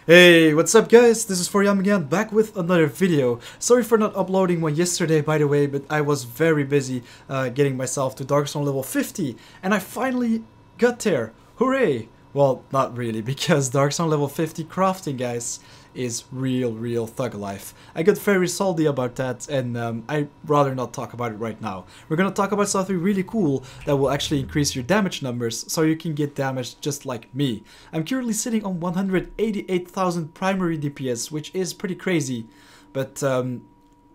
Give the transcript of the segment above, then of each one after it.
Hey, what's up guys? This is Foryam again, back with another video. Sorry for not uploading one yesterday by the way, but I was very busy getting myself to Dark Zone level 50 and I finally got there. Hooray! Well, not really, because Dark Zone level 50 crafting, guys, is real thug life. I got very salty about that and I'd rather not talk about it right now. We're gonna talk about something really cool that will actually increase your damage numbers so you can get damage just like me. I'm currently sitting on 188,000 primary DPS, which is pretty crazy, but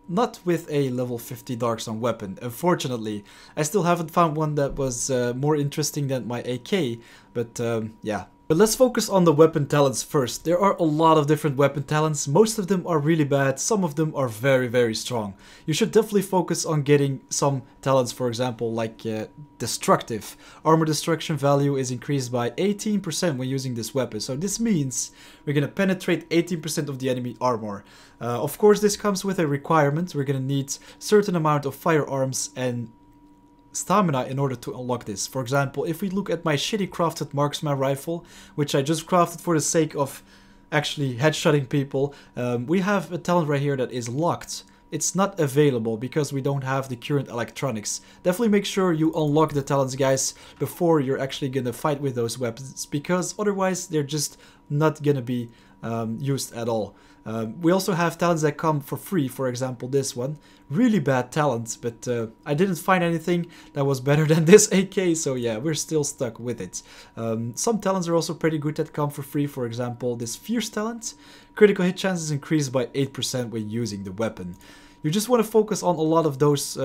not with a level 50 Dark Zone weapon, unfortunately. I still haven't found one that was more interesting than my AK, but yeah. But let's focus on the weapon talents first. There are a lot of different weapon talents. Most of them are really bad, some of them are very strong. You should definitely focus on getting some talents, for example, like Destructive. Armor destruction value is increased by 18% when using this weapon. So this means we're gonna penetrate 18% of the enemy armor. Of course, this comes with a requirement. We're gonna need certain amount of firearms and stamina in order to unlock this. For example, if we look at my shitty crafted marksman rifle, which I just crafted for the sake of actually headshotting people, we have a talent right here that is locked. It's not available because we don't have the current electronics. Definitely make sure you unlock the talents, guys, before you're actually gonna fight with those weapons, because otherwise they're just not gonna be used at all. We also have talents that come for free, for example this one. Really bad talent, but I didn't find anything that was better than this AK, so yeah, we're still stuck with it. Some talents are also pretty good that come for free, for example this Fierce talent. Critical hit chance is increased by 8% when using the weapon. You just want to focus on a lot of those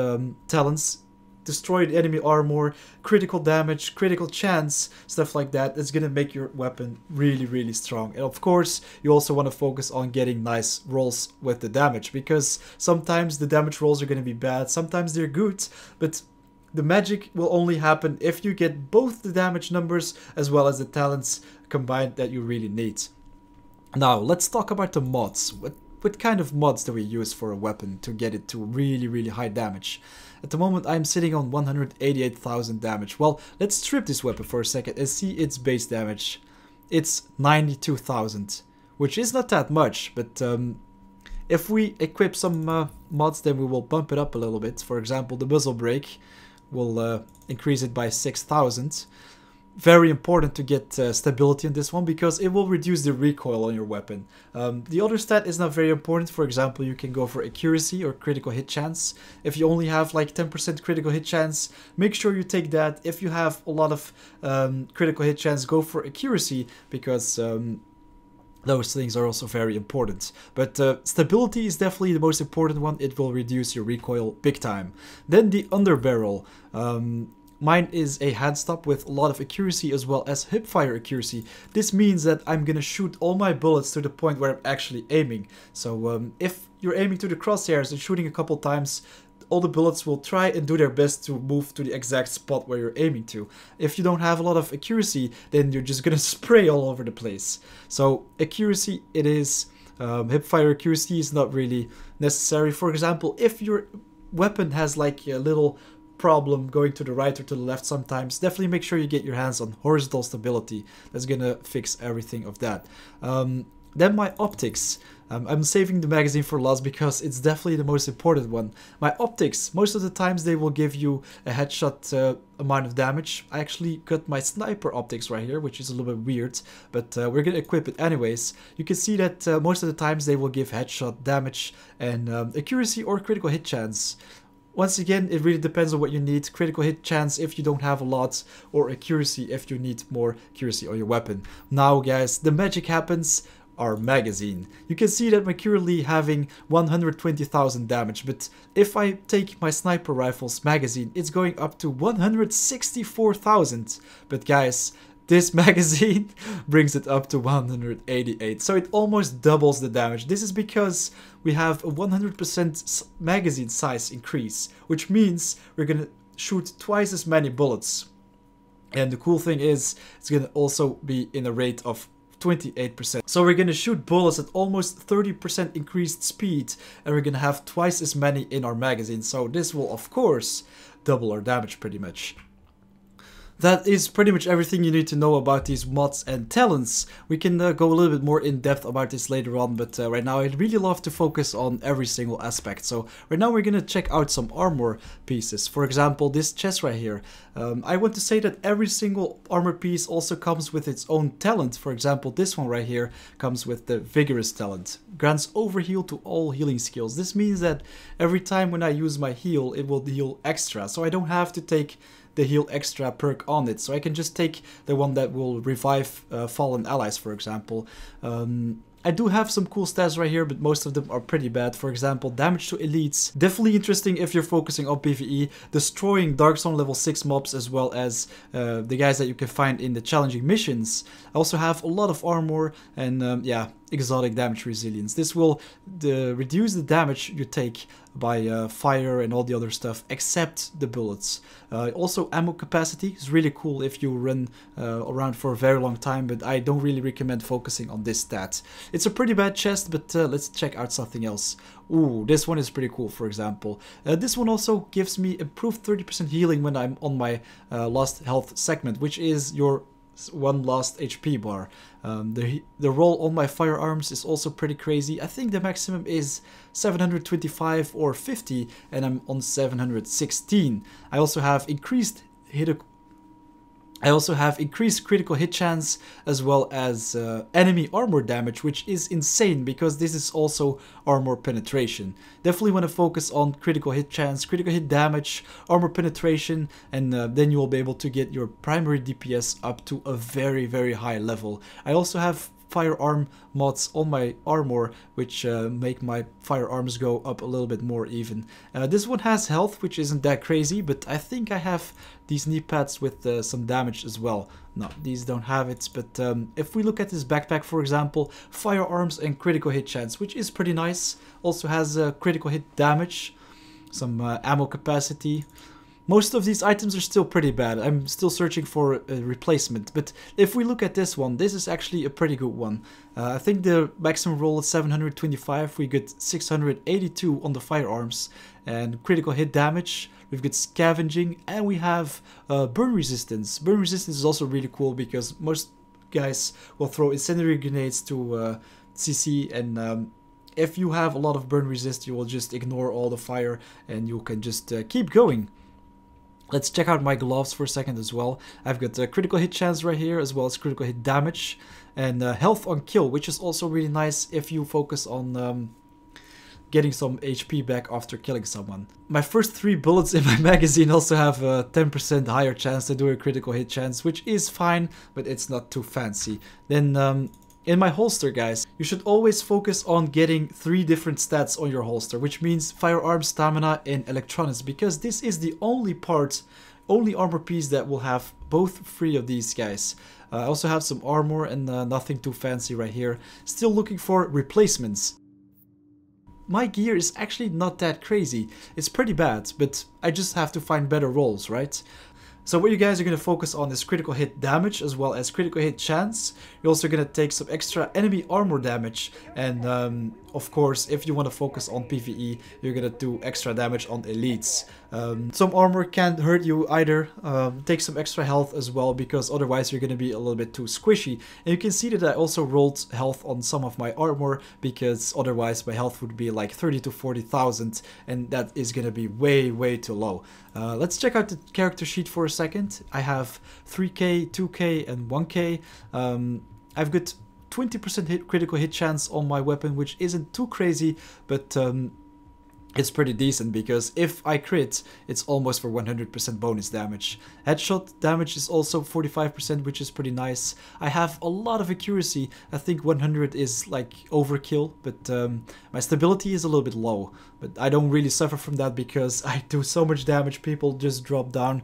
talents. Destroyed enemy armor, critical damage, critical chance, stuff like that. It's gonna make your weapon really strong. And of course, you also want to focus on getting nice rolls with the damage, because sometimes the damage rolls are gonna be bad, sometimes they're good, but the magic will only happen if you get both the damage numbers as well as the talents combined that you really need. Now, let's talk about the mods. What kind of mods do we use for a weapon to get it to really high damage? At the moment I'm sitting on 188,000 damage. Well, let's strip this weapon for a second and see its base damage. It's 92,000, which is not that much, but if we equip some mods, then we will bump it up a little bit. For example, the muzzle brake will increase it by 6,000. Very important to get stability on this one, because it will reduce the recoil on your weapon. The other stat is not very important. For example, you can go for accuracy or critical hit chance. If you only have like 10% critical hit chance, make sure you take that. If you have a lot of critical hit chance, go for accuracy, because those things are also very important. But stability is definitely the most important one. It will reduce your recoil big time. Then the underbarrel. Mine is a handstop with a lot of accuracy as well as hipfire accuracy. This means that I'm gonna shoot all my bullets to the point where I'm actually aiming. So if you're aiming to the crosshairs and shooting a couple times, all the bullets will try and do their best to move to the exact spot where you're aiming to. If you don't have a lot of accuracy, then you're just gonna spray all over the place. So accuracy it is. Hipfire accuracy is not really necessary. For example, if your weapon has like a little problem going to the right or to the left sometimes, definitely make sure you get your hands on horizontal stability. That's gonna fix everything of that. Then my optics. I'm saving the magazine for last because it's definitely the most important one. My optics, most of the times they will give you a headshot amount of damage. I actually got my sniper optics right here, which is a little bit weird, but we're gonna equip it anyways. You can see that most of the times they will give headshot damage and accuracy or critical hit chance. Once again, it really depends on what you need. Critical hit chance if you don't have a lot, or accuracy if you need more accuracy on your weapon. Now guys, the magic happens. Our magazine. You can see that we're currently having 120,000 damage, but if I take my sniper rifle's magazine, it's going up to 164,000. But guys, this magazine brings it up to 188, so it almost doubles the damage. This is because we have a 100% magazine size increase, which means we're gonna shoot twice as many bullets. And the cool thing is, it's gonna also be in a rate of 28%. So we're gonna shoot bullets at almost 30% increased speed, and we're gonna have twice as many in our magazine. So this will of course double our damage pretty much. That is pretty much everything you need to know about these mods and talents. We can go a little bit more in depth about this later on, but right now I'd really love to focus on every single aspect. So right now we're gonna check out some armor pieces. For example, this chest right here. I want to say that every single armor piece also comes with its own talent. For example, this one right here comes with the Vigorous talent. Grants overheal to all healing skills. This means that every time when I use my heal, it will heal extra. So I don't have to take the heal extra perk on it, so I can just take the one that will revive fallen allies, for example. I do have some cool stats right here, but most of them are pretty bad. For example, damage to elites. Definitely interesting if you're focusing on PvE. Destroying Darkstone level 6 mobs as well as the guys that you can find in the challenging missions. I also have a lot of armor and yeah, exotic damage resilience. This will reduce the damage you take by fire and all the other stuff except the bullets. Also ammo capacity is really cool if you run around for a very long time, but I don't really recommend focusing on this stat. It's a pretty bad chest, but let's check out something else. Ooh, this one is pretty cool, for example. This one also gives me improved 30% healing when I'm on my lost health segment, which is your one lost HP bar. The roll on my firearms is also pretty crazy. I think the maximum is 725 or 50 and I'm on 716. I also have increased critical hit chance as well as enemy armor damage, which is insane because this is also armor penetration. Definitely want to focus on critical hit chance, critical hit damage, armor penetration, and then you will be able to get your primary DPS up to a very, very high level. I also have firearm mods on my armor which make my firearms go up a little bit more even. This one has health, which isn't that crazy, but I think I have these knee pads with some damage as well. No, these don't have it, but if we look at this backpack, for example, firearms and critical hit chance, which is pretty nice. Also has critical hit damage, some ammo capacity. Most of these items are still pretty bad. I'm still searching for a replacement, but if we look at this one, this is actually a pretty good one. I think the maximum roll is 725, we get 682 on the firearms, and critical hit damage, we've got scavenging, and we have burn resistance. Burn resistance is also really cool because most guys will throw incendiary grenades to CC, and if you have a lot of burn resist, you will just ignore all the fire and you can just keep going. Let's check out my gloves for a second as well. I've got critical hit chance right here as well as critical hit damage and health on kill, which is also really nice if you focus on getting some HP back after killing someone. My first 3 bullets in my magazine also have a 10% higher chance to do a critical hit chance, which is fine, but it's not too fancy. Then in my holster, guys, you should always focus on getting 3 different stats on your holster, which means firearm, stamina, and electronics, because this is the only armor piece that will have both 3 of these guys. I also have some armor and nothing too fancy right here. Still looking for replacements. My gear is actually not that crazy. It's pretty bad, but I just have to find better rolls, right? So what you guys are going to focus on is critical hit damage as well as critical hit chance. You're also going to take some extra enemy armor damage, and of course if you want to focus on PvE, you're going to do extra damage on elites. Some armor can't hurt you either. Take some extra health as well, because otherwise you're going to be a little bit too squishy. And you can see that I also rolled health on some of my armor, because otherwise my health would be like 30 to 40,000, and that is going to be way too low. Let's check out the character sheet for a second. I have 3k, 2k and 1k. I've got 20% critical hit chance on my weapon, which isn't too crazy, but it's pretty decent, because if I crit, it's almost for 100% bonus damage. Headshot damage is also 45%, which is pretty nice. I have a lot of accuracy. I think 100 is like overkill, but my stability is a little bit low. But I don't really suffer from that because I do so much damage. People just drop down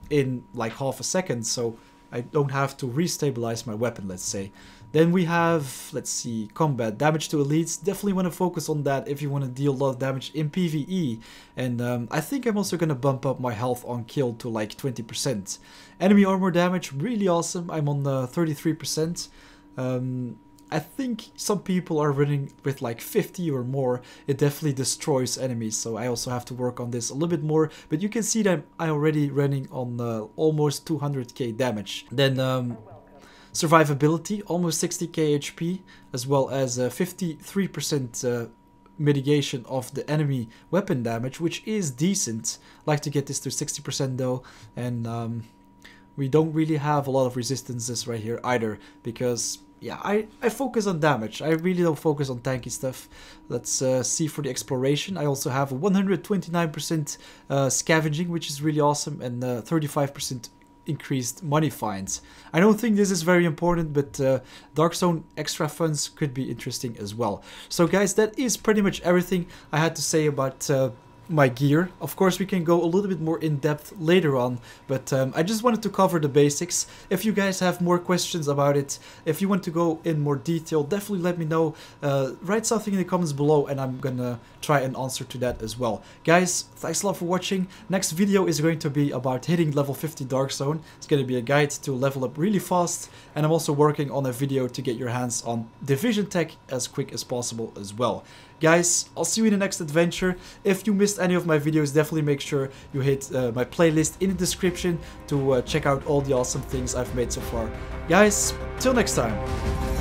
in like half a second, so I don't have to restabilize my weapon, let's say. Then we have, let's see, combat, damage to elites. Definitely want to focus on that if you want to deal a lot of damage in PvE. And I think I'm also going to bump up my health on kill to like 20%. Enemy armor damage, really awesome. I'm on 33%. I think some people are running with like 50 or more. It definitely destroys enemies, so I also have to work on this a little bit more. But you can see that I'm already running on almost 200k damage. Then survivability, almost 60k HP, as well as 53% mitigation of the enemy weapon damage, which is decent. I like to get this to 60% though, and we don't really have a lot of resistances right here either, because yeah, I focus on damage. I really don't focus on tanky stuff. Let's see for the exploration. I also have a 129% scavenging, which is really awesome, and 35% increased money finds. I don't think this is very important, but Dark Zone extra funds could be interesting as well. So guys, that is pretty much everything I had to say about my gear. Of course, we can go a little bit more in depth later on, but I just wanted to cover the basics. If you guys have more questions about it, if you want to go in more detail, definitely let me know. Write something in the comments below and I'm gonna try and answer to that as well. Guys, thanks a lot for watching. Next video is going to be about hitting level 50 Dark Zone. It's going to be a guide to level up really fast, and I'm also working on a video to get your hands on Division Tech as quick as possible as well. Guys, I'll see you in the next adventure. If you missed any of my videos, definitely make sure you hit my playlist in the description to check out all the awesome things I've made so far. Guys, till next time.